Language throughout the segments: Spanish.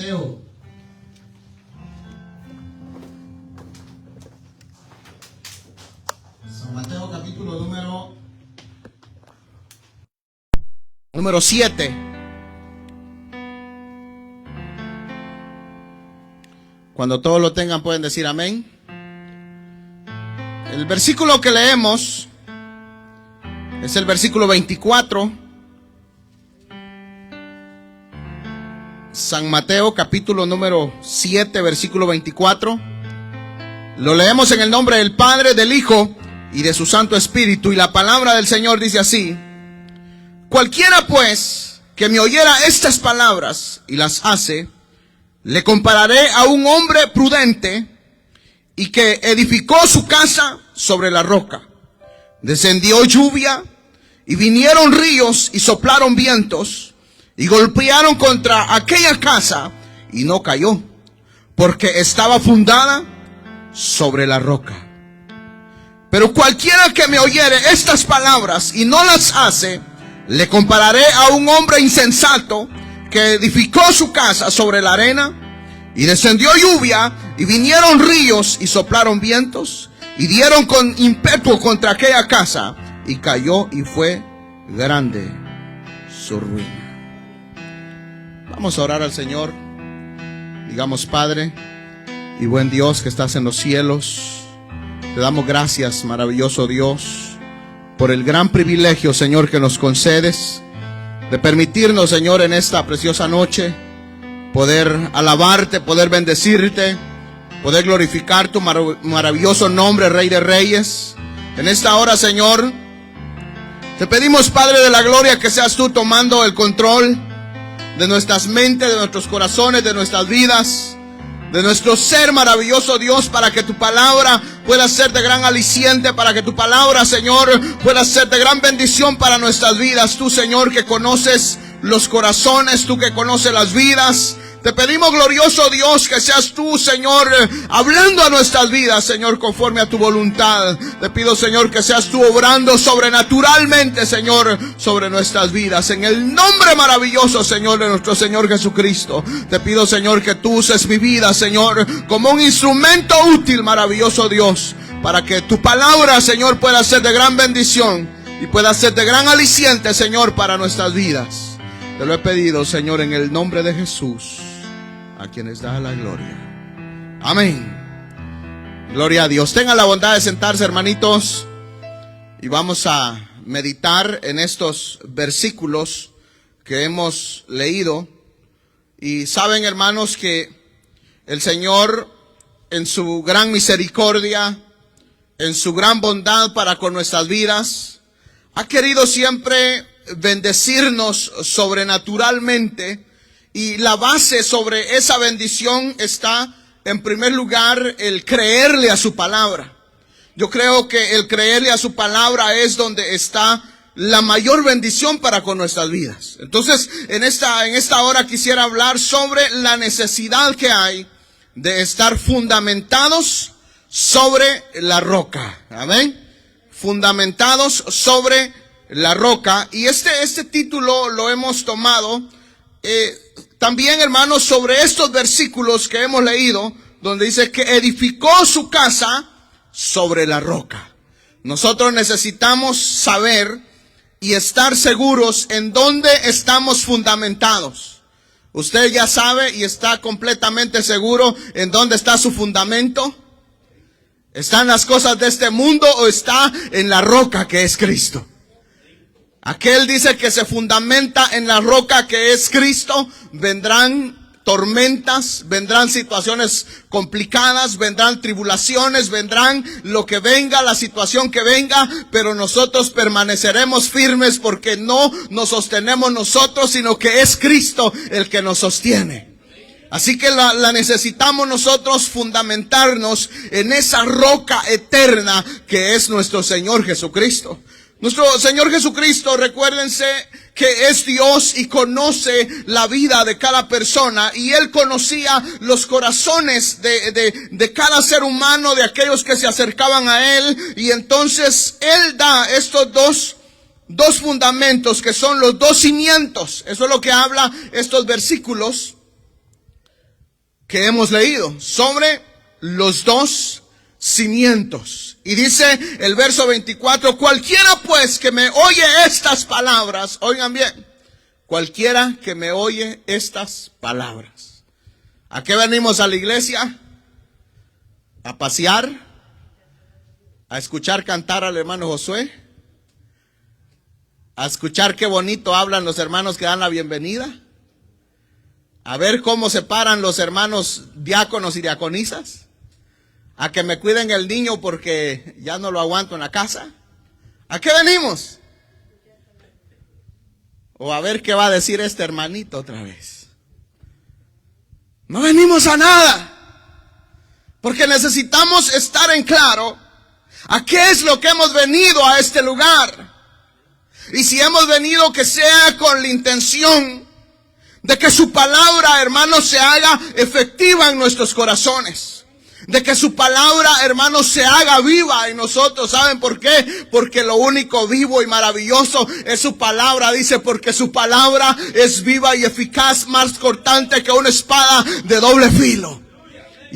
Mateo. San Mateo capítulo número 7. Cuando todos lo tengan pueden decir amén. El versículo que leemos es el versículo 24. San Mateo capítulo número 7, versículo 24. Lo leemos en el nombre del Padre, del Hijo y de su Santo Espíritu. Y la palabra del Señor dice así: cualquiera pues que me oyera estas palabras y las hace, le compararé a un hombre prudente y que edificó su casa sobre la roca. Descendió lluvia y vinieron ríos y soplaron vientos y golpearon contra aquella casa y no cayó, porque estaba fundada sobre la roca. Pero cualquiera que me oyere estas palabras y no las hace, le compararé a un hombre insensato que edificó su casa sobre la arena, y descendió lluvia y vinieron ríos y soplaron vientos y dieron con ímpetu contra aquella casa, y cayó y fue grande su ruina. Vamos a orar al Señor. Digamos: Padre y buen Dios que estás en los cielos, te damos gracias, maravilloso Dios, por el gran privilegio, Señor, que nos concedes de permitirnos, Señor, en esta preciosa noche poder alabarte, poder bendecirte, poder glorificar tu maravilloso nombre, Rey de Reyes. En esta hora, Señor, te pedimos, Padre de la gloria, que seas tú tomando el control de nuestras mentes, de nuestros corazones, de nuestras vidas, de nuestro ser, maravilloso Dios, para que tu palabra pueda ser de gran aliciente, para que tu palabra, Señor, pueda ser de gran bendición para nuestras vidas. Tú, Señor, que conoces los corazones, tú que conoces las vidas, te pedimos, glorioso Dios, que seas tú, Señor, hablando a nuestras vidas, Señor, conforme a tu voluntad. Te pido, Señor, que seas tú obrando sobrenaturalmente, Señor, sobre nuestras vidas. En el nombre maravilloso, Señor, de nuestro Señor Jesucristo. Te pido, Señor, que tú uses mi vida, Señor, como un instrumento útil, maravilloso Dios, para que tu palabra, Señor, pueda ser de gran bendición y pueda ser de gran aliciente, Señor, para nuestras vidas. Te lo he pedido, Señor, en el nombre de Jesús, a quienes da la gloria. Amén. Gloria a Dios. Tengan la bondad de sentarse, hermanitos, y vamos a meditar en estos versículos que hemos leído. Y saben, hermanos, que el Señor, en su gran misericordia, en su gran bondad para con nuestras vidas, ha querido siempre bendecirnos sobrenaturalmente. Y la base sobre esa bendición está, en primer lugar, el creerle a su palabra. Yo creo que el creerle a su palabra es donde está la mayor bendición para con nuestras vidas. Entonces, en esta hora quisiera hablar sobre la necesidad que hay de estar fundamentados sobre la roca. Amén. Fundamentados sobre la roca. Y este título lo hemos tomado también, hermanos, sobre estos versículos que hemos leído, donde dice que edificó su casa sobre la roca. Nosotros necesitamos saber y estar seguros en dónde estamos fundamentados. Usted ya sabe y está completamente seguro en dónde está su fundamento. ¿Está en las cosas de este mundo o está en la roca que es Cristo? Aquel dice que se fundamenta en la roca que es Cristo. Vendrán tormentas, vendrán situaciones complicadas, vendrán tribulaciones, vendrán lo que venga, la situación que venga, pero nosotros permaneceremos firmes porque no nos sostenemos nosotros, sino que es Cristo el que nos sostiene. Así que la necesitamos nosotros fundamentarnos en esa roca eterna que es nuestro Señor Jesucristo. Nuestro Señor Jesucristo, recuérdense que es Dios y conoce la vida de cada persona, y Él conocía los corazones de cada ser humano, de aquellos que se acercaban a Él, y entonces Él da estos dos fundamentos que son los dos cimientos. Eso es lo que habla estos versículos. que hemos leído, sobre los dos cimientos. Y dice el verso 24, cualquiera pues que me oye estas palabras, oigan bien, cualquiera que me oye estas palabras. ¿A qué venimos a la iglesia? ¿A pasear? ¿A escuchar cantar al hermano Josué? ¿A escuchar qué bonito hablan los hermanos que dan la bienvenida? ¿A ver cómo se paran los hermanos diáconos y diaconisas? ¿A que me cuiden el niño porque ya no lo aguanto en la casa? ¿A qué venimos? ¿O a ver qué va a decir este hermanito otra vez? No venimos a nada. Porque necesitamos estar en claro a qué es lo que hemos venido a este lugar. Y si hemos venido, que sea con la intención de que su palabra, hermanos, se haga efectiva en nuestros corazones. De que su palabra, hermanos, se haga viva en nosotros. ¿Saben por qué? Porque lo único vivo y maravilloso es su palabra. Dice, porque su palabra es viva y eficaz, más cortante que una espada de doble filo.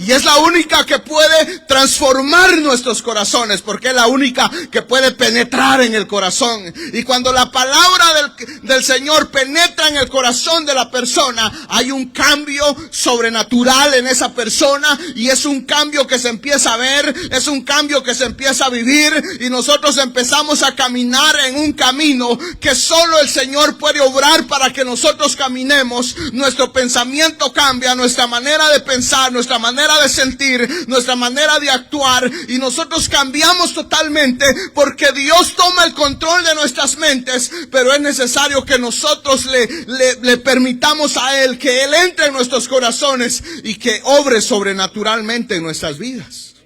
Y es la única que puede transformar nuestros corazones, porque es la única que puede penetrar en el corazón. Y cuando la palabra del Señor penetra en el corazón de la persona, hay un cambio sobrenatural en esa persona. Y es un cambio que se empieza a ver, es un cambio que se empieza a vivir. Y nosotros empezamos a caminar en un camino que solo el Señor puede obrar para que nosotros caminemos. Nuestro pensamiento cambia, nuestra manera de pensar, nuestra manera de sentir, nuestra manera de actuar, y nosotros cambiamos totalmente porque Dios toma el control de nuestras mentes, pero es necesario que nosotros le permitamos a Él que Él entre en nuestros corazones y que obre sobrenaturalmente en nuestras vidas.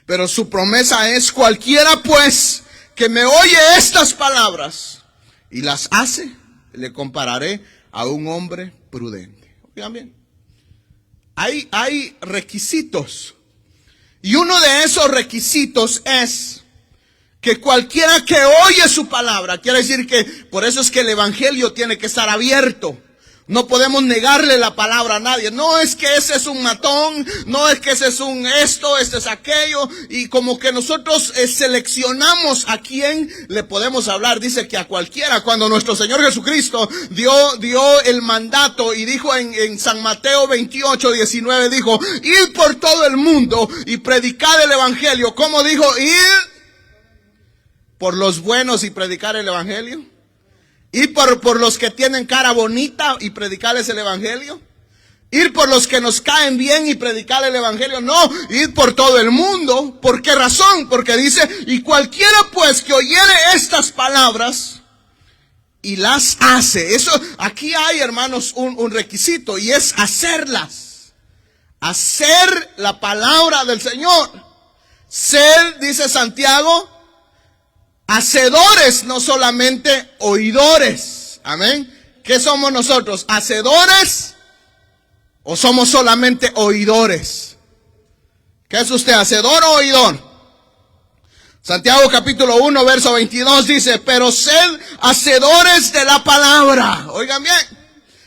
Pero su promesa es, cualquiera pues que me oye estas palabras y las hace, le compararé a un hombre prudente. Oigan bien. Hay requisitos. Y uno de esos requisitos es que cualquiera que oye su palabra, quiere decir que por eso es que el evangelio tiene que estar abierto. No podemos negarle la palabra a nadie. No es que ese es un matón, no es que ese es un esto, este es aquello. Y como que nosotros seleccionamos a quién le podemos hablar. Dice que a cualquiera. Cuando nuestro Señor Jesucristo dio el mandato y dijo en San Mateo 28:19, dijo, id por todo el mundo y predicad el evangelio. ¿Cómo dijo? Ir por los buenos y predicar el evangelio. Ir por los que tienen cara bonita y predicarles el evangelio. Ir por los que nos caen bien y predicar el evangelio. No, ir por todo el mundo. ¿Por qué razón? Porque dice, y cualquiera pues que oyere estas palabras y las hace. Eso, aquí hay, hermanos, un requisito, y es hacerlas. Hacer la palabra del Señor. Ser, dice Santiago, hacedores, no solamente oidores. Amén. ¿Qué somos nosotros? ¿Hacedores o somos solamente oidores? ¿Qué es usted, hacedor o oidor? Santiago capítulo 1 verso 22 dice, pero sed hacedores de la palabra. Oigan bien,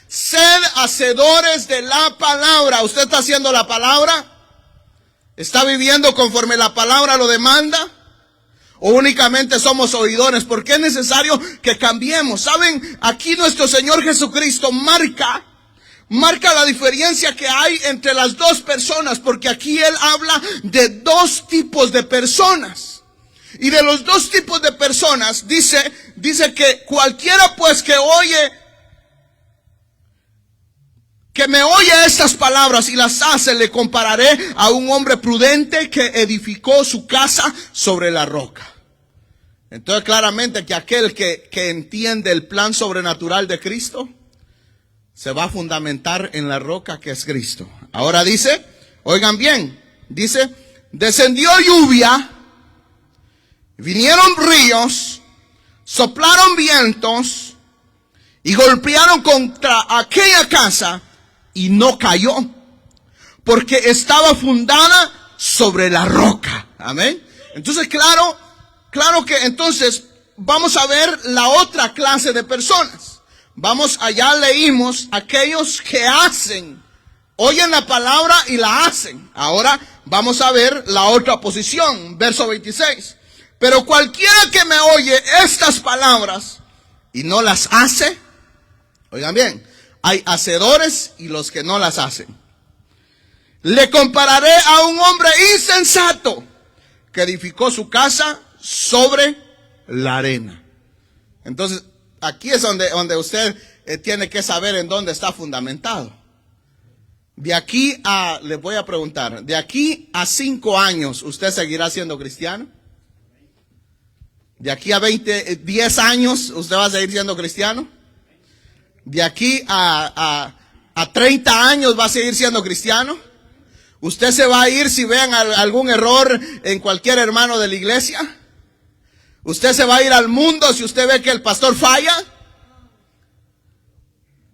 sed hacedores de la palabra. ¿Usted está haciendo la palabra? ¿Está viviendo conforme la palabra lo demanda? ¿O únicamente somos oidores? Porque es necesario que cambiemos. ¿Saben? Aquí nuestro Señor Jesucristo marca la diferencia que hay entre las dos personas. Porque aquí Él habla de dos tipos de personas. Y de los dos tipos de personas dice que cualquiera pues que me oye estas palabras y las hace, le compararé a un hombre prudente que edificó su casa sobre la roca. Entonces claramente que aquel que entiende el plan sobrenatural de Cristo se va a fundamentar en la roca que es Cristo. Ahora dice, oigan bien, dice, descendió lluvia, vinieron ríos, soplaron vientos y golpearon contra aquella casa y no cayó, porque estaba fundada sobre la roca. Amén. Entonces, claro que entonces vamos a ver la otra clase de personas. Allá leímos aquellos que hacen Oyen la palabra y la hacen. Ahora vamos a ver la otra posición, verso 26. Pero cualquiera que me oye estas palabras y no las hace, oigan bien, hay hacedores y los que no las hacen. Le compararé a un hombre insensato que edificó su casa sobre la arena. Entonces, aquí es donde usted tiene que saber en dónde está fundamentado. De aquí a, les voy a preguntar, de aquí a 5 años, ¿usted seguirá siendo cristiano? De aquí a 10 años, ¿usted va a seguir siendo cristiano? De aquí a 30 años, ¿va a seguir siendo cristiano? ¿Usted se va a ir si vean algún error en cualquier hermano de la iglesia? ¿Usted se va a ir al mundo si usted ve que el pastor falla?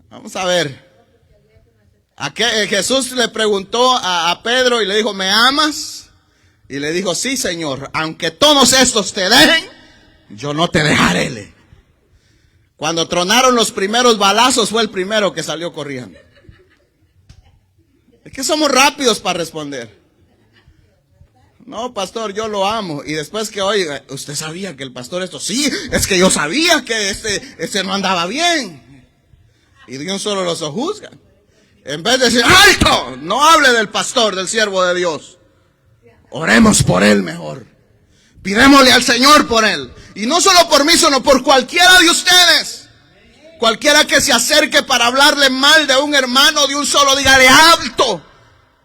Vamos a ver. Jesús le preguntó a Pedro y le dijo, ¿me amas? Y le dijo, sí, Señor, aunque todos estos te dejen, yo no te dejaré. Cuando tronaron los primeros balazos, fue el primero que salió corriendo. Es que somos rápidos para responder. No, pastor, yo lo amo. Y después que, oiga, ¿usted sabía que el pastor esto? Sí, es que yo sabía que este no andaba bien. Y de un solo los sojuzgan. En vez de decir, ¡alto! No hable del pastor, del siervo de Dios. Oremos por él mejor. Pidémosle al Señor por él. Y no solo por mí, sino por cualquiera de ustedes. Cualquiera que se acerque para hablarle mal de un hermano, de un solo, dígale, ¡alto!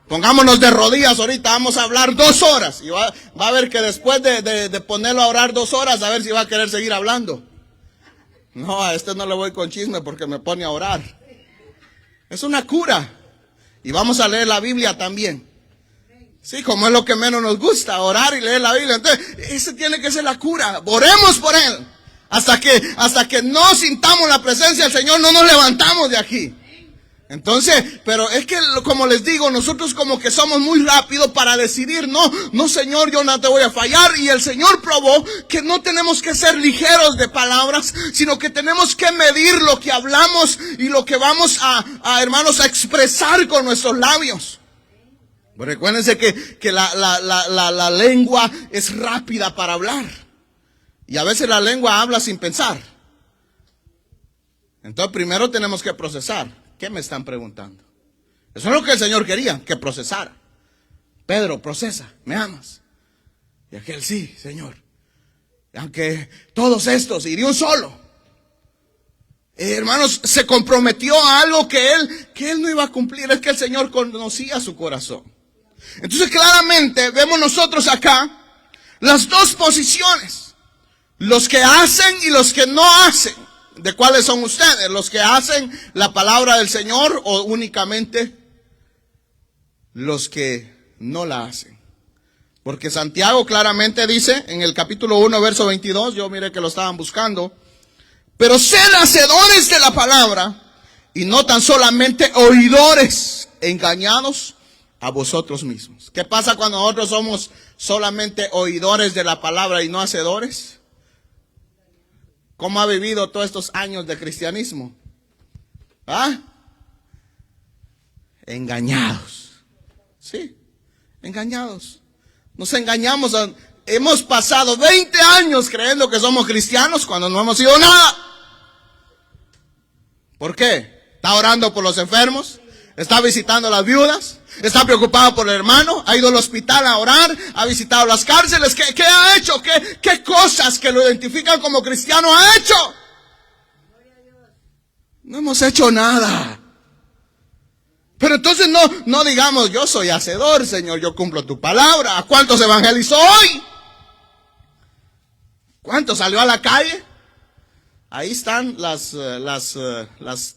Pongámonos de rodillas ahorita, vamos a hablar 2 horas. Y va a ver que después de ponerlo a orar 2 horas, a ver si va a querer seguir hablando. No, a este no le voy con chisme porque me pone a orar. Es una cura. Y vamos a leer la Biblia también. Sí, como es lo que menos nos gusta, orar y leer la Biblia. Entonces, esa tiene que ser la cura. Oremos por él. Hasta que no sintamos la presencia del Señor, no nos levantamos de aquí. Entonces, pero es que como les digo, nosotros como que somos muy rápidos para decidir, no Señor, yo no te voy a fallar. Y el Señor probó que no tenemos que ser ligeros de palabras, sino que tenemos que medir lo que hablamos y lo que vamos hermanos, a expresar con nuestros labios. Recuérdense que la lengua es rápida para hablar. Y a veces la lengua habla sin pensar. Entonces primero tenemos que procesar. ¿Qué me están preguntando? Eso es lo que el Señor quería, que procesara. Pedro, procesa, ¿me amas? Y aquel, sí, Señor. Aunque todos estos, y de un solo. Hermanos, se comprometió a algo que él no iba a cumplir. Es que el Señor conocía su corazón. Entonces claramente vemos nosotros acá las 2 posiciones. Los que hacen y los que no hacen. ¿De cuáles son ustedes? ¿Los que hacen la palabra del Señor o únicamente los que no la hacen? Porque Santiago claramente dice en el capítulo 1, verso 22, yo miré que lo estaban buscando, pero sed hacedores de la palabra y no tan solamente oidores, engañados a vosotros mismos. ¿Qué pasa cuando nosotros somos solamente oidores de la palabra y no hacedores? ¿Cómo ha vivido todos estos años de cristianismo? ¿Ah? Engañados. Sí, engañados. Nos engañamos. Hemos pasado 20 años creyendo que somos cristianos cuando no hemos sido nada. ¿Por qué? ¿Está orando por los enfermos? ¿Está visitando a las viudas? ¿Está preocupado por el hermano? ¿Ha ido al hospital a orar? ¿Ha visitado las cárceles? ¿Qué ha hecho? ¿Qué cosas que lo identifican como cristiano ha hecho? No hemos hecho nada. Pero entonces no digamos, yo soy hacedor, Señor, yo cumplo tu palabra. ¿A cuántos evangelizó hoy? ¿Cuántos salió a la calle? Ahí están las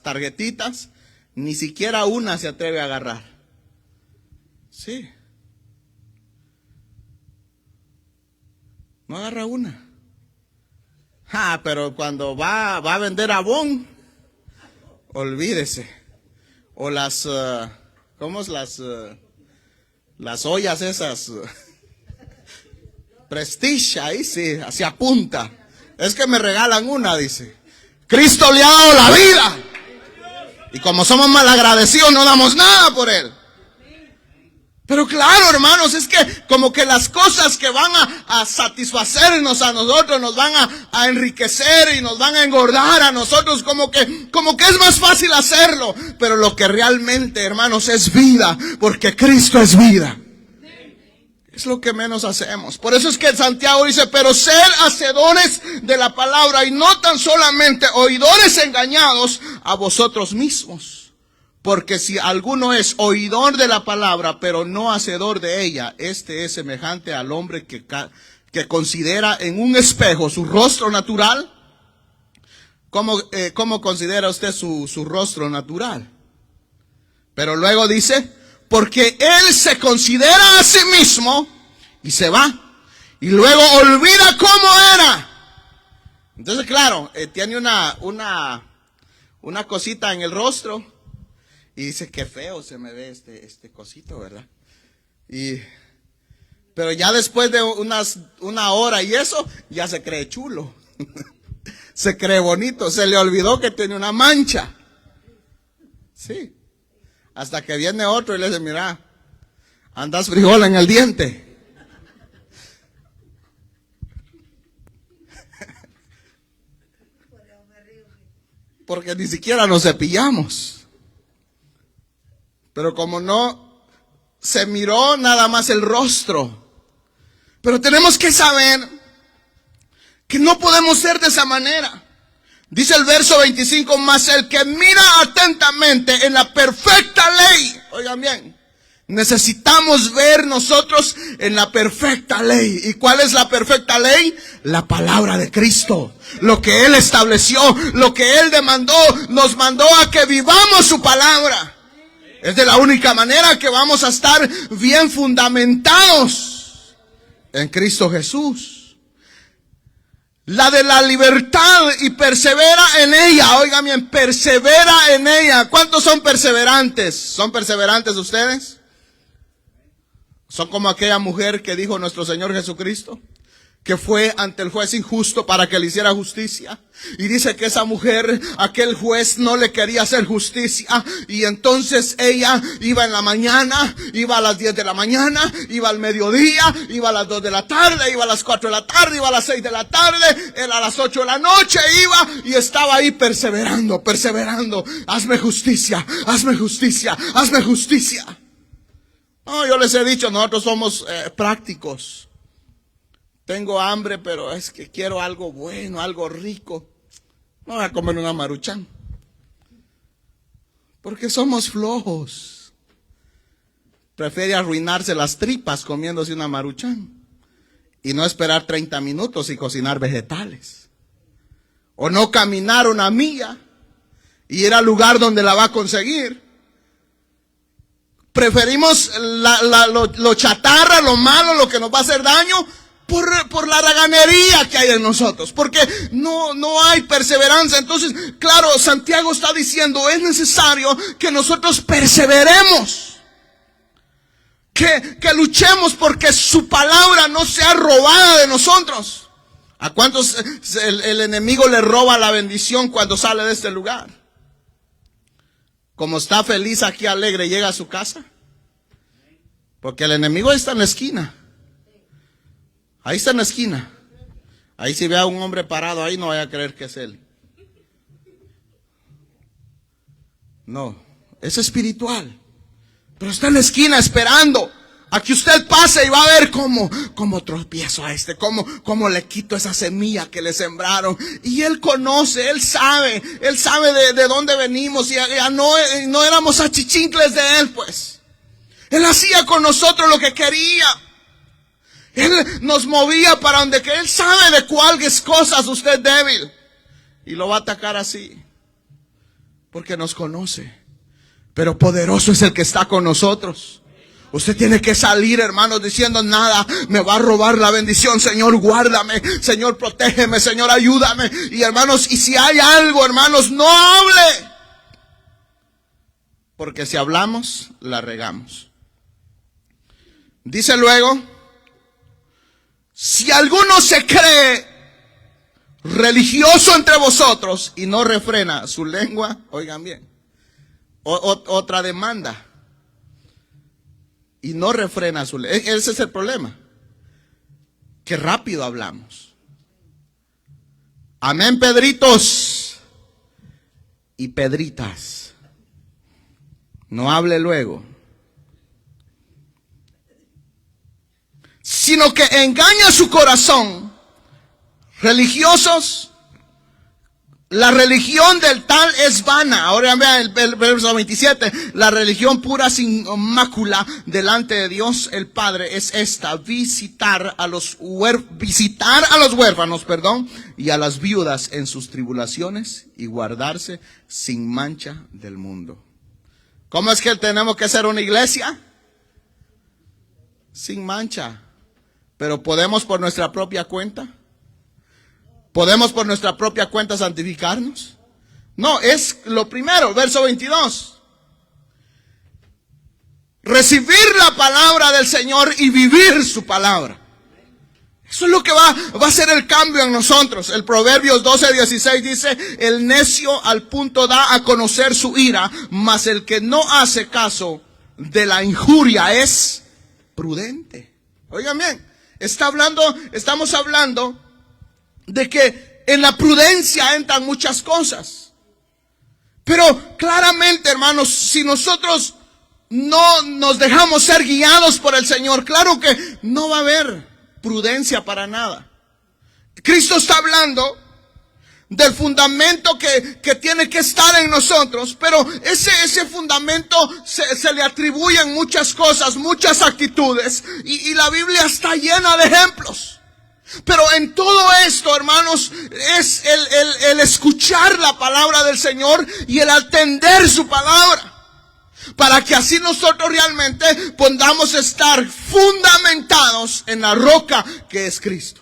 tarjetitas. Ni siquiera una se atreve a agarrar. Sí. No agarra una. Pero cuando va a vender Avon, olvídese. O ¿cómo es las ollas esas? Prestige, ahí sí, así apunta. Es que me regalan una, dice. Cristo le ha dado la vida. Y como somos malagradecidos, no damos nada por Él. Pero claro, hermanos, es que como que las cosas que van a satisfacernos a nosotros, nos van a enriquecer y nos van a engordar a nosotros, como que es más fácil hacerlo. Pero lo que realmente, hermanos, es vida, porque Cristo es vida, es lo que menos hacemos. Por eso es que Santiago dice, pero sed hacedores de la palabra y no tan solamente oidores engañados a vosotros mismos. Porque si alguno es oidor de la palabra, pero no hacedor de ella, este es semejante al hombre que considera en un espejo su rostro natural. ¿Cómo considera usted su rostro natural? Pero luego dice, porque él se considera a sí mismo y se va. Y luego olvida cómo era. Entonces, claro, tiene una cosita en el rostro. Y dice, qué feo se me ve este cosito, ¿verdad? Pero ya después de una hora y eso, ya se cree chulo. Se cree bonito. Se le olvidó que tiene una mancha. Sí. Hasta que viene otro y le dice, mira, andas frijol en el diente. Porque ni siquiera nos cepillamos. Pero como no se miró nada más el rostro. Pero tenemos que saber que no podemos ser de esa manera. Dice el verso 25, mas el que mira atentamente en la perfecta ley. Oigan bien, necesitamos ver nosotros en la perfecta ley. ¿Y cuál es la perfecta ley? La palabra de Cristo. Lo que Él estableció, lo que Él demandó, nos mandó a que vivamos su palabra. Es de la única manera que vamos a estar bien fundamentados en Cristo Jesús. La de la libertad y persevera en ella. Oigan bien, persevera en ella. ¿Cuántos son perseverantes? ¿Son perseverantes ustedes? Son como aquella mujer que dijo nuestro Señor Jesucristo, que fue ante el juez injusto para que le hiciera justicia. Y dice que esa mujer, aquel juez no le quería hacer justicia. Y entonces ella iba en la mañana, iba a las 10 de la mañana, iba al mediodía, iba a las 2 de la tarde, iba a las 4 de la tarde, iba a las 6 de la tarde, era a las 8 de la noche, iba y estaba ahí perseverando. Hazme justicia, hazme justicia, hazme justicia. No, yo les he dicho, nosotros somos prácticos. Tengo hambre, pero es que quiero algo bueno, algo rico. No voy a comer una Maruchan. Porque somos flojos. Prefiere arruinarse las tripas comiéndose una Maruchan. Y no esperar 30 minutos y cocinar vegetales. O no caminar una milla y ir al lugar donde la va a conseguir. Preferimos lo chatarra, lo malo, lo que nos va a hacer daño. Por la raganería que hay en nosotros, porque no hay perseverancia. Entonces, claro, Santiago está diciendo, es necesario que nosotros perseveremos, que luchemos porque su palabra no sea robada de nosotros. ¿A cuántos el enemigo le roba la bendición cuando sale de este lugar? Como está feliz aquí, alegre, llega a su casa, porque el enemigo está en la esquina. Ahí está en la esquina. Ahí si ve a un hombre parado ahí, no vaya a creer que es él. No, es espiritual. Pero está en la esquina esperando a que usted pase y va a ver cómo tropiezo a cómo le quito esa semilla que le sembraron. Y él conoce, él sabe de dónde venimos. Y ya no éramos achichincles de él, pues. Él hacía con nosotros lo que quería. Él nos movía para donde que Él sabe de cuáles cosas usted es débil. Y lo va a atacar así. Porque nos conoce. Pero poderoso es el que está con nosotros. Usted tiene que salir, hermanos, diciendo nada me va a robar la bendición. Señor, guárdame. Señor, protégeme. Señor, ayúdame. Y hermanos, y si hay algo, hermanos, no hable. Porque si hablamos, la regamos. Dice luego, si alguno se cree religioso entre vosotros y no refrena su lengua, oigan bien, otra demanda y no refrena su ley. Ese es el problema, que rápido hablamos. Amén, Pedritos y Pedritas. No hable luego, sino que engaña su corazón. Religiosos, la religión del tal es vana. Ahora vean el verso 27. La religión pura sin mácula delante de Dios el Padre es esta: visitar a los huérfanos, y a las viudas en sus tribulaciones, y guardarse sin mancha del mundo. ¿Cómo es que tenemos que ser una iglesia? Sin mancha. Pero ¿podemos por nuestra propia cuenta? ¿Podemos por nuestra propia cuenta santificarnos? No, es lo primero, verso 22. Recibir la palabra del Señor y vivir su palabra. Eso es lo que va a ser el cambio en nosotros. El Proverbios 12:16 dice: el necio al punto da a conocer su ira, mas el que no hace caso de la injuria es prudente. Oigan bien, estamos hablando de que en la prudencia entran muchas cosas. Pero claramente, hermanos, si nosotros no nos dejamos ser guiados por el Señor, claro que no va a haber prudencia para nada. Cristo está hablando del fundamento que tiene que estar en nosotros, pero ese fundamento se le atribuyen muchas cosas, muchas actitudes, y la Biblia está llena de ejemplos. Pero en todo esto, hermanos, es el escuchar la palabra del Señor y el atender su palabra, para que así nosotros realmente podamos estar fundamentados en la roca que es Cristo.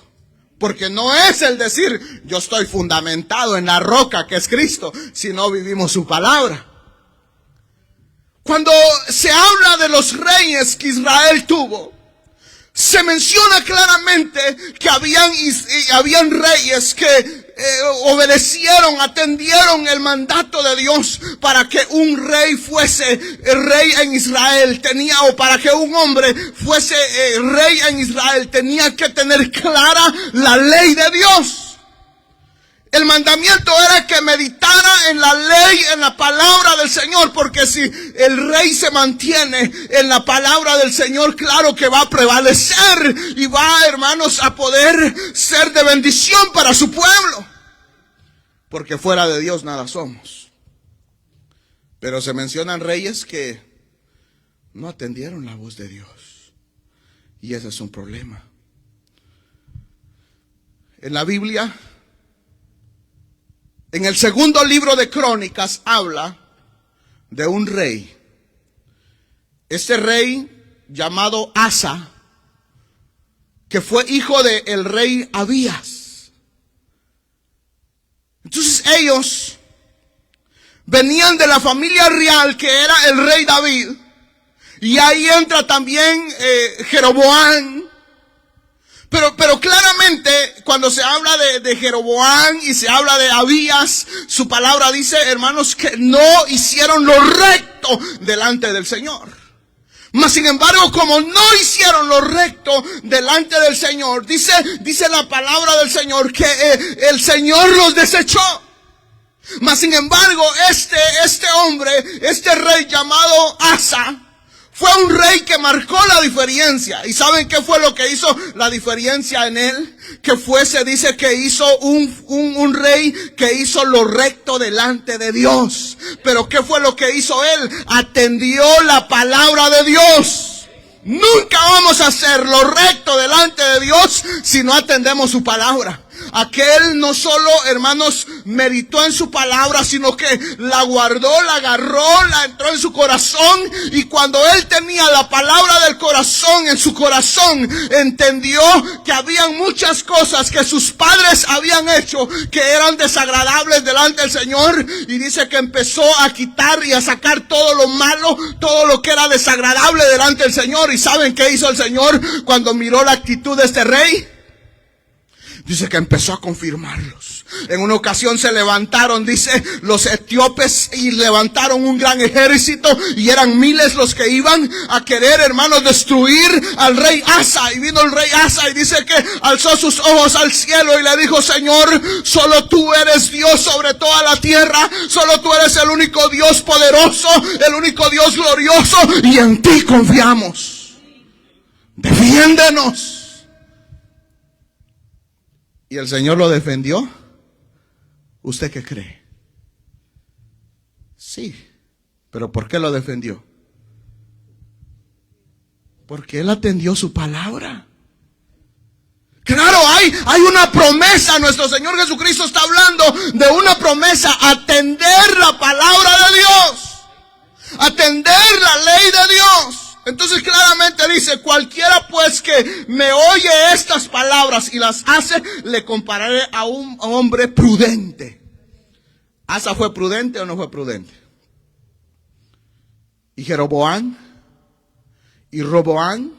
Porque no es el decir yo estoy fundamentado en la roca que es Cristo, sino vivimos su palabra. Cuando se habla de los reyes que Israel tuvo, se menciona claramente que habían reyes que obedecieron, atendieron el mandato de Dios para que un rey fuese rey en Israel. Para que un hombre fuese rey en Israel, tenía que tener clara la ley de Dios. El mandamiento era que meditara en la ley, en la palabra del Señor, porque si el rey se mantiene en la palabra del Señor, claro que va a prevalecer y va, hermanos, a poder ser de bendición para su pueblo. Porque fuera de Dios nada somos. Pero se mencionan reyes que no atendieron la voz de Dios. Y ese es un problema. En la Biblia, en el segundo libro de Crónicas, habla de un rey. Este rey llamado Asa, que fue hijo del rey Abías. Entonces ellos venían de la familia real que era el rey David. Y ahí entra también Jeroboam. Pero claramente cuando se habla de Jeroboam y se habla de Abías, su palabra dice, hermanos, que no hicieron lo recto delante del Señor. Mas sin embargo, como no hicieron lo recto delante del Señor, dice la palabra del Señor que el Señor los desechó. Mas sin embargo, este hombre, este rey llamado Asa, fue un rey que marcó la diferencia. ¿Y saben qué fue lo que hizo la diferencia en él? Se dice que hizo un rey que hizo lo recto delante de Dios. Pero ¿qué fue lo que hizo él? Atendió la palabra de Dios. Nunca vamos a hacer lo recto delante de Dios si no atendemos su palabra. Aquel no solo, hermanos, meditó en su palabra, sino que la guardó, la agarró, la entró en su corazón. Y cuando él tenía la palabra del corazón en su corazón, entendió que habían muchas cosas que sus padres habían hecho que eran desagradables delante del Señor. Y dice que empezó a quitar y a sacar todo lo malo, todo lo que era desagradable delante del Señor. ¿Y saben qué hizo el Señor cuando miró la actitud de este rey? Dice que empezó a confirmarlos. En una ocasión se levantaron, dice, los etíopes y levantaron un gran ejército y eran miles los que iban a querer, hermanos, destruir al rey Asa. Y vino el rey Asa y dice que alzó sus ojos al cielo y le dijo: Señor, solo tú eres Dios sobre toda la tierra, solo tú eres el único Dios poderoso, el único Dios glorioso, y en ti confiamos. Defiéndenos. ¿Y el Señor lo defendió? ¿Usted qué cree? Sí, pero ¿por qué lo defendió? Porque Él atendió su palabra. Claro, hay una promesa. Nuestro Señor Jesucristo está hablando de una promesa: atender la palabra de Dios, atender la ley de Dios. Entonces claramente dice: cualquiera pues que me oye estas palabras y las hace, le compararé a un hombre prudente. ¿Asa fue prudente o no fue prudente? ¿Y Jeroboam y Roboam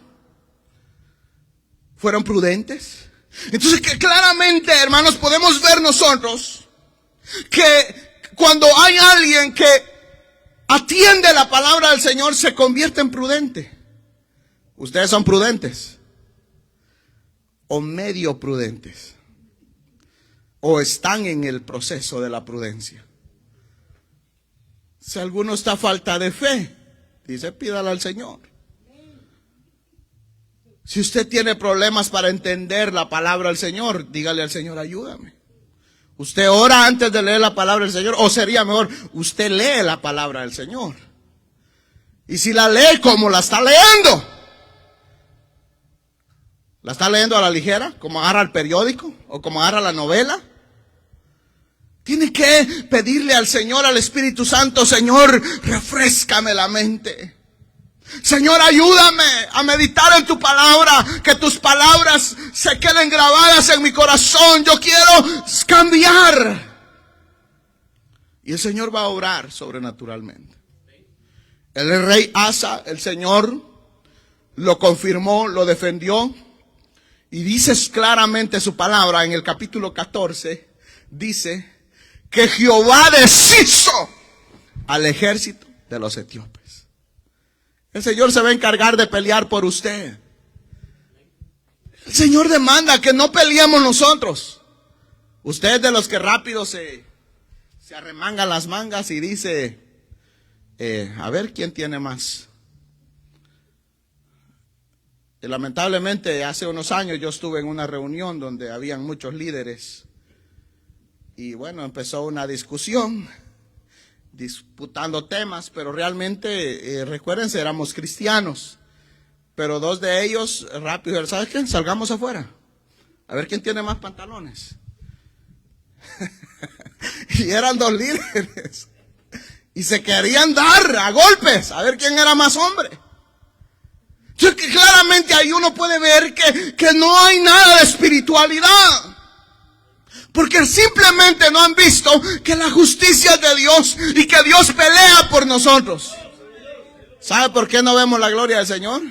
fueron prudentes? Entonces que claramente, hermanos, podemos ver nosotros que cuando hay alguien que atiende la palabra del Señor, se convierte en prudente. ¿Ustedes son prudentes? ¿O medio prudentes? ¿O están en el proceso de la prudencia? Si alguno está a falta de fe, dice: pídala al Señor. Si usted tiene problemas para entender la palabra del Señor, dígale al Señor: ayúdame. Usted ora antes de leer la palabra del Señor, o sería mejor, usted lee la palabra del Señor. Y si la lee, ¿cómo la está leyendo? ¿La está leyendo a la ligera, como agarra el periódico o como agarra la novela? Tiene que pedirle al Señor, al Espíritu Santo: Señor, refréscame la mente. Señor, ayúdame a meditar en tu palabra, que tus palabras se queden grabadas en mi corazón. Yo quiero cambiar. Y el Señor va a obrar sobrenaturalmente. El rey Asa, el Señor lo confirmó, lo defendió. Y dice claramente su palabra en el capítulo 14, dice que Jehová deshizo al ejército de los etíopes. El Señor se va a encargar de pelear por usted. El Señor demanda que no peleemos nosotros. Usted es de los que rápido se arremanga las mangas y dice: a ver quién tiene más. Y lamentablemente hace unos años yo estuve en una reunión donde habían muchos líderes. Y bueno, empezó una discusión, disputando temas, pero realmente, recuérdense, éramos cristianos. Pero dos de ellos rápido: ¿sabes qué? Salgamos afuera, a ver quién tiene más pantalones. Y eran dos líderes. Y se querían dar a golpes, a ver quién era más hombre. Entonces, que claramente ahí uno puede ver que no hay nada de espiritualidad. Porque simplemente no han visto que la justicia es de Dios y que Dios pelea por nosotros. ¿Sabe por qué no vemos la gloria del Señor?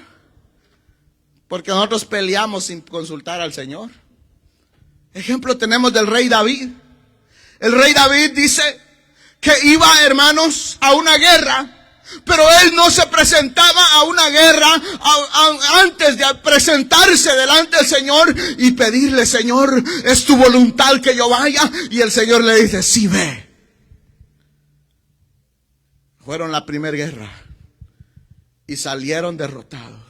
Porque nosotros peleamos sin consultar al Señor. Ejemplo tenemos del rey David. El rey David dice que iba, hermanos, a una guerra. Pero él no se presentaba a una guerra antes de presentarse delante del Señor y pedirle: Señor, ¿es tu voluntad que yo vaya? Y el Señor le dice: sí, ve. Fueron la primera guerra y salieron derrotados.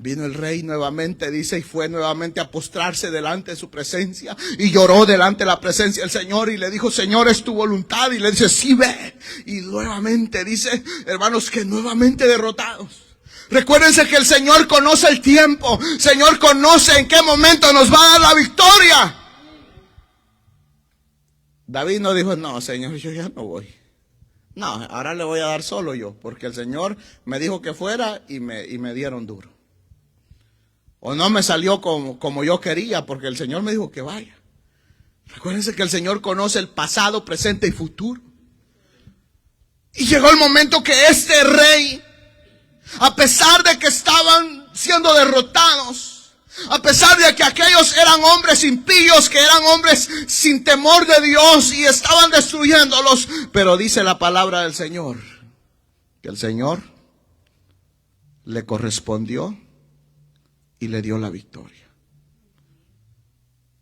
Vino el rey nuevamente, dice, y fue nuevamente a postrarse delante de su presencia y lloró delante de la presencia del Señor y le dijo: Señor, ¿es tu voluntad? Y le dice: sí, ve. Y nuevamente dice, hermanos, que nuevamente derrotados. Recuérdense que el Señor conoce el tiempo. El Señor conoce en qué momento nos va a dar la victoria. David no dijo: no, Señor, yo ya no voy. No, ahora le voy a dar solo yo, porque el Señor me dijo que fuera y me dieron duro. O no me salió como yo quería, porque el Señor me dijo que vaya. Recuérdense que el Señor conoce el pasado, presente y futuro. Y llegó el momento que este rey, a pesar de que estaban siendo derrotados, A pesar de que aquellos eran hombres impíos, que eran hombres sin temor de Dios y estaban destruyéndolos. Pero dice la palabra del Señor, que el Señor le correspondió y le dio la victoria.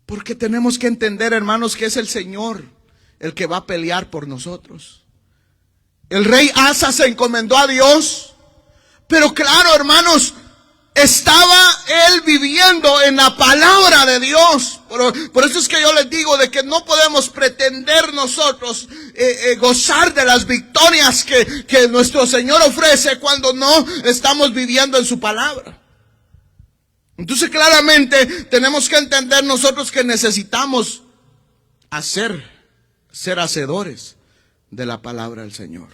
Porque tenemos que entender, hermanos, que es el Señor el que va a pelear por nosotros. El rey Asa se encomendó a Dios, pero claro, hermanos, estaba él viviendo en la palabra de Dios. Por eso es que yo les digo de que no podemos pretender nosotros gozar de las victorias que nuestro Señor ofrece cuando no estamos viviendo en su palabra. Entonces claramente tenemos que entender nosotros que necesitamos ser hacedores de la palabra del Señor.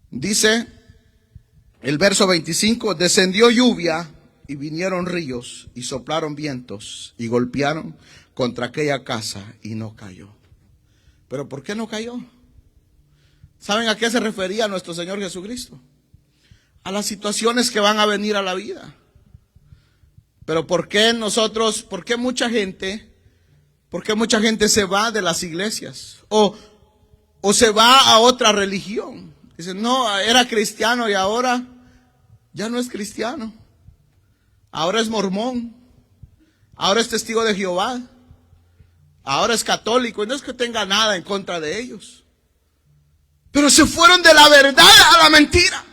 Dice el verso 25, descendió lluvia y vinieron ríos y soplaron vientos y golpearon contra aquella casa y no cayó. ¿Pero por qué no cayó? ¿Saben a qué se refería nuestro Señor Jesucristo? A las situaciones que van a venir a la vida. Pero ¿por qué mucha gente se va de las iglesias? O se va a otra religión. Dicen, no, era cristiano y ahora ya no es cristiano. Ahora es mormón. Ahora es testigo de Jehová. Ahora es católico. Y no es que tenga nada en contra de ellos. Pero se fueron de la verdad a la mentira.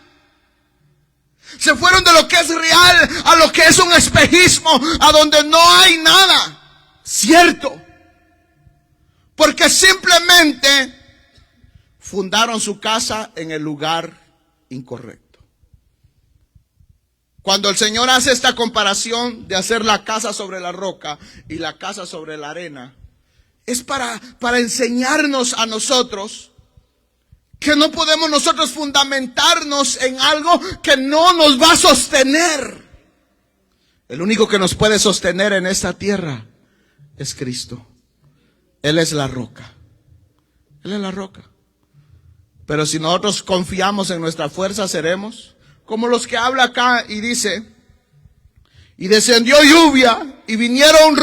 Se fueron de lo que es real a lo que es un espejismo, a donde no hay nada cierto. Porque simplemente fundaron su casa en el lugar incorrecto. Cuando el Señor hace esta comparación de hacer la casa sobre la roca y la casa sobre la arena, es para enseñarnos a nosotros que no podemos nosotros fundamentarnos en algo que no nos va a sostener. El único que nos puede sostener en esta tierra es Cristo. Él es la roca. Él es la roca. Pero si nosotros confiamos en nuestra fuerza, seremos como los que habla acá y dice, y descendió lluvia y vinieron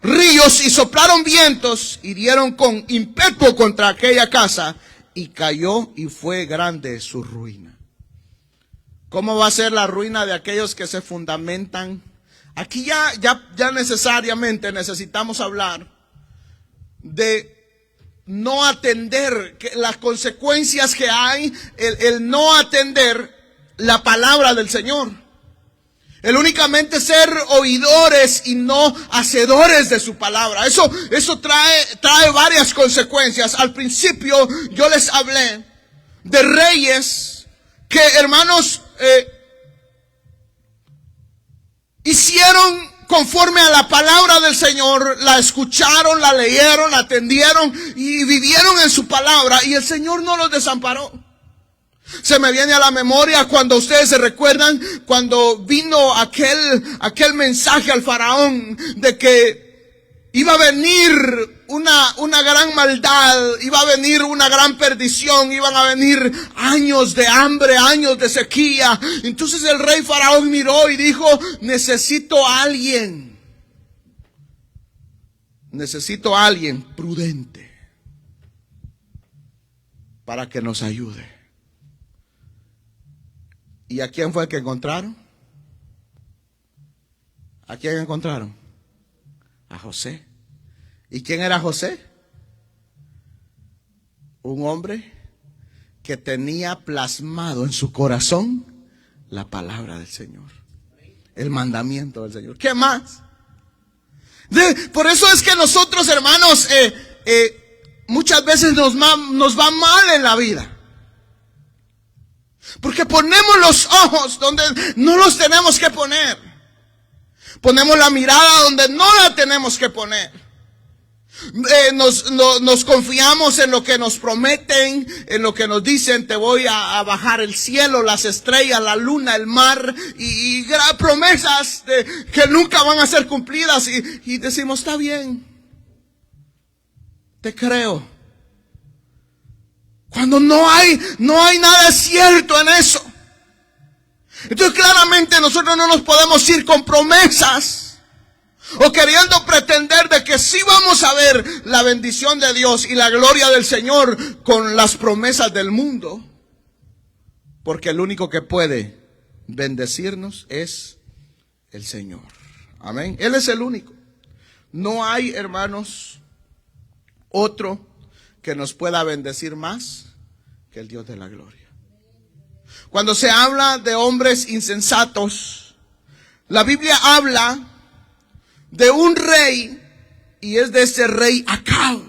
ríos y soplaron vientos y dieron con ímpetu contra aquella casa y cayó y fue grande su ruina. ¿Cómo va a ser la ruina de aquellos que se fundamentan? Aquí ya necesariamente necesitamos hablar de no atender, que las consecuencias que hay, el no atender la palabra del Señor. El únicamente ser oidores y no hacedores de su palabra. Eso trae varias consecuencias. Al principio yo les hablé de reyes que, hermanos, hicieron conforme a la palabra del Señor, la escucharon, la leyeron, la atendieron y vivieron en su palabra, y el Señor no los desamparó. Se me viene a la memoria cuando ustedes se recuerdan cuando vino aquel mensaje al faraón de que iba a venir una gran maldad, iba a venir una gran perdición, iban a venir años de hambre, años de sequía. Entonces el rey faraón miró y dijo, necesito a alguien prudente para que nos ayude. ¿Y a quién fue el que encontraron? ¿A quién encontraron? A José. ¿Y quién era José? Un hombre que tenía plasmado en su corazón la palabra del Señor, el mandamiento del Señor. ¿Qué más? Por eso es que nosotros, hermanos, muchas veces nos va mal en la vida. Porque ponemos los ojos donde no los tenemos que poner. Ponemos la mirada donde no la tenemos que poner. Nos confiamos en lo que nos prometen, en lo que nos dicen, te voy a bajar el cielo, las estrellas, la luna, el mar, y promesas que nunca van a ser cumplidas, y decimos, está bien, te creo. Cuando no hay nada cierto en eso. Entonces claramente nosotros no nos podemos ir con promesas o queriendo pretender de que sí vamos a ver la bendición de Dios y la gloria del Señor con las promesas del mundo. Porque el único que puede bendecirnos es el Señor. Amén. Él es el único. No hay, hermanos, otro que nos pueda bendecir más que el Dios de la gloria. Cuando se habla de hombres insensatos, la Biblia habla de un rey, y es de ese rey Acab.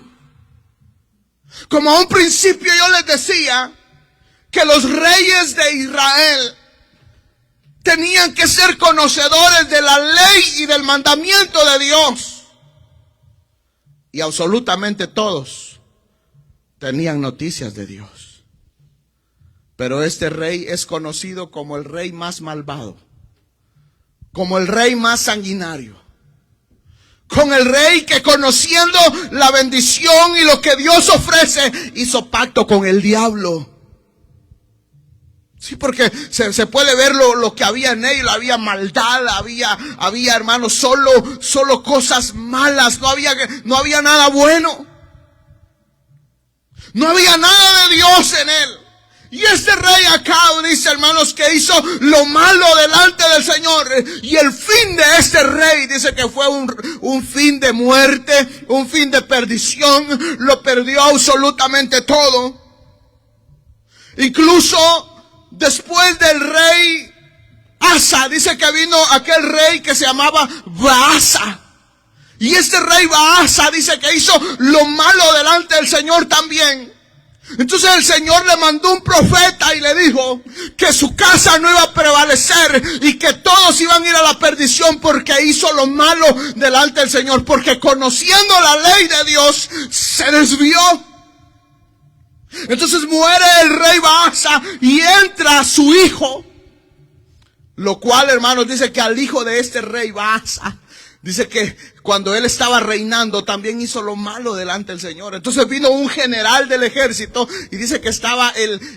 Como a un principio yo les decía que los reyes de Israel tenían que ser conocedores de la ley y del mandamiento de Dios. Y absolutamente todos tenían noticias de Dios. Pero este rey es conocido como el rey más malvado, como el rey más sanguinario, con el rey que, conociendo la bendición y lo que Dios ofrece, hizo pacto con el diablo. Sí, porque se puede ver lo que había en él. Había maldad, había hermanos, solo cosas malas. No había nada bueno. No había nada de Dios en él. Y este rey Acab, dice, hermanos, que hizo lo malo delante del Señor. Y el fin de este rey, dice que fue un fin de muerte, un fin de perdición. Lo perdió absolutamente todo. Incluso después del rey Asa, dice que vino aquel rey que se llamaba Baasa. Y este rey Baasa dice que hizo lo malo delante del Señor también. Entonces el Señor le mandó un profeta y le dijo que su casa no iba a prevalecer y que todos iban a ir a la perdición porque hizo lo malo delante del Señor, porque conociendo la ley de Dios se desvió. Entonces muere el rey Baasa y entra su hijo, lo cual, hermanos, dice que al hijo de este rey Baasa, dice que cuando él estaba reinando también hizo lo malo delante del Señor. Entonces vino un general del ejército y dice que estaba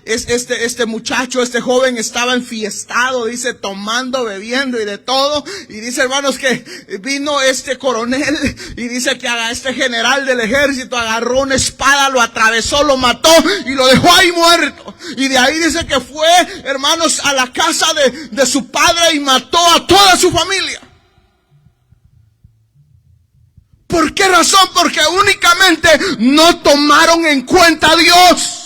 este muchacho, este joven estaba enfiestado, dice, tomando, bebiendo y de todo. Y dice, hermanos, que vino este coronel y dice que este general del ejército agarró una espada, lo atravesó, lo mató y lo dejó ahí muerto. Y de ahí dice que fue, hermanos, a la casa de su padre y mató a toda su familia. ¿Por qué razón? Porque únicamente no tomaron en cuenta a Dios.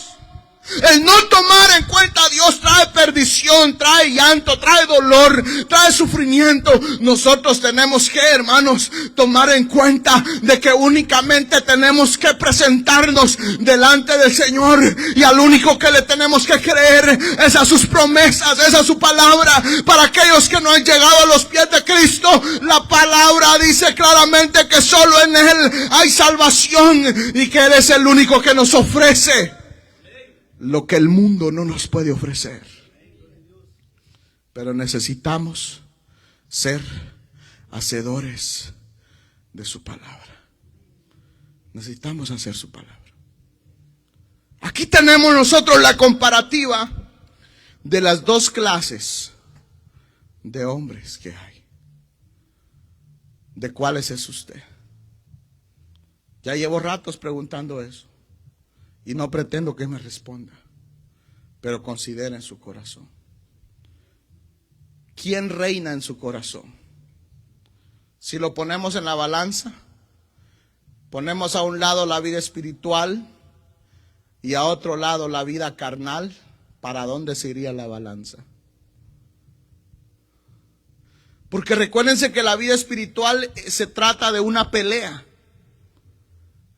El no tomar en cuenta a Dios trae perdición, trae llanto, trae dolor, trae sufrimiento. Nosotros tenemos que, hermanos, tomar en cuenta de que únicamente tenemos que presentarnos delante del Señor. Y al único que le tenemos que creer es a sus promesas, es a su palabra. Para aquellos que no han llegado a los pies de Cristo, la palabra dice claramente que solo en Él hay salvación y que Él es el único que nos ofrece lo que el mundo no nos puede ofrecer. Pero necesitamos ser hacedores de su palabra. Necesitamos hacer su palabra. Aquí tenemos nosotros la comparativa de las dos clases de hombres que hay. ¿De cuáles es usted? Ya llevo ratos preguntando eso. Y no pretendo que me responda, pero considera en su corazón. ¿Quién reina en su corazón? Si lo ponemos en la balanza, ponemos a un lado la vida espiritual y a otro lado la vida carnal, ¿para dónde se iría la balanza? Porque recuérdense que la vida espiritual se trata de una pelea.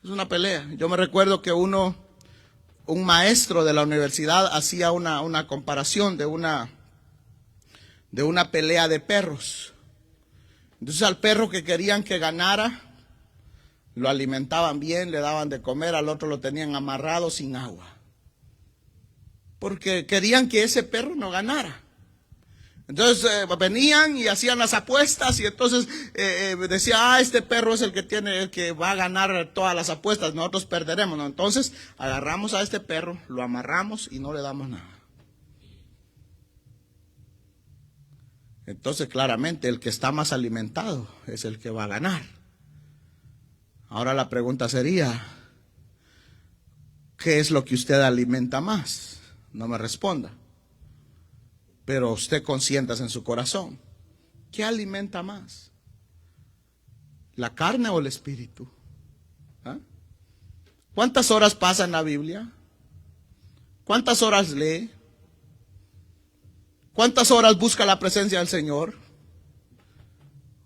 Es una pelea. Yo me recuerdo que un maestro de la universidad hacía una comparación de una pelea de perros. Entonces al perro que querían que ganara, lo alimentaban bien, le daban de comer, al otro lo tenían amarrado sin agua. Porque querían que ese perro no ganara. Entonces venían y hacían las apuestas y entonces decía, este perro es el que va a ganar todas las apuestas, nosotros perderemos, ¿no? Entonces agarramos a este perro, lo amarramos y no le damos nada. Entonces, claramente, el que está más alimentado es el que va a ganar. Ahora la pregunta sería, ¿qué es lo que usted alimenta más? No me responda. Pero usted consientas en su corazón, ¿qué alimenta más? ¿La carne o el espíritu? ¿Ah? ¿Cuántas horas pasa en la Biblia? ¿Cuántas horas lee? ¿Cuántas horas busca la presencia del Señor?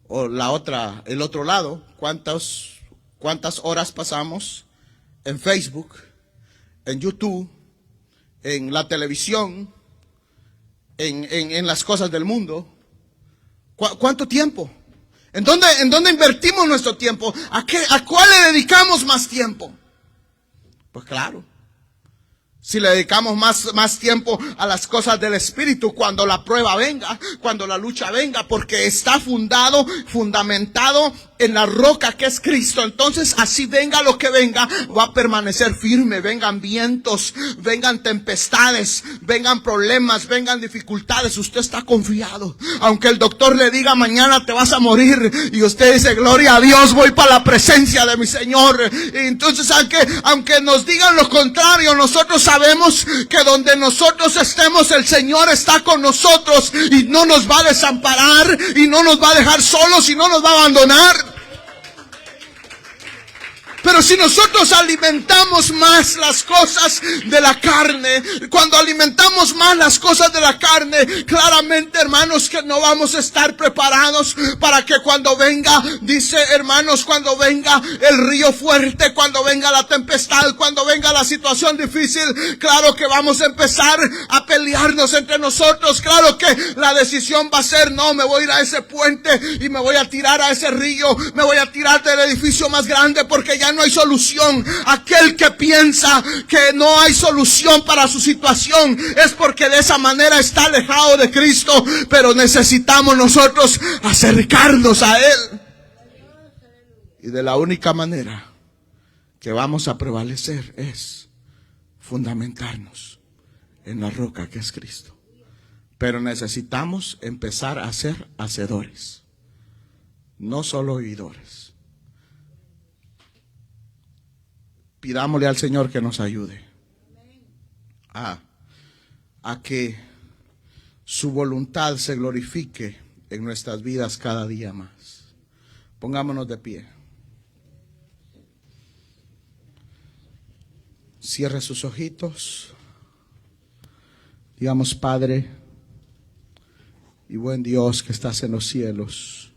O el otro lado, ¿cuántas horas pasamos en Facebook, en YouTube, en la televisión, en las cosas del mundo? ¿Cuánto tiempo? ¿En dónde invertimos nuestro tiempo? ¿A cuál le dedicamos más tiempo? Pues claro, si le dedicamos más tiempo a las cosas del Espíritu, cuando la prueba venga, cuando la lucha venga, porque está fundamentado en la roca que es Cristo, entonces así venga lo que venga, va a permanecer firme. Vengan vientos, vengan tempestades, vengan problemas, vengan dificultades, usted está confiado. Aunque el doctor le diga mañana te vas a morir, y usted dice gloria a Dios, voy para la presencia de mi Señor. Y entonces aunque nos digan lo contrario, nosotros sabemos que donde nosotros estemos, el Señor está con nosotros y no nos va a desamparar y no nos va a dejar solos y no nos va a abandonar. Pero si nosotros alimentamos más las cosas de la carne, cuando alimentamos más las cosas de la carne, claramente, hermanos, que no vamos a estar preparados para que cuando venga, dice, hermanos, cuando venga el río fuerte, cuando venga la tempestad, cuando venga la situación difícil, claro que vamos a empezar a pelearnos entre nosotros. Claro que la decisión va a ser, no, me voy a ir a ese puente y me voy a tirar a ese río, me voy a tirar del edificio más grande porque ya no hay solución. Aquel que piensa que no hay solución para su situación es porque de esa manera está alejado de Cristo. Pero necesitamos nosotros acercarnos a Él. Y de la única manera que vamos a prevalecer es fundamentarnos en la roca que es Cristo. Pero necesitamos empezar a ser hacedores, no solo oidores. Pidámosle al Señor que nos ayude a que su voluntad se glorifique en nuestras vidas cada día más. Pongámonos de pie. Cierre sus ojitos. Digamos, Padre y buen Dios que estás en los cielos,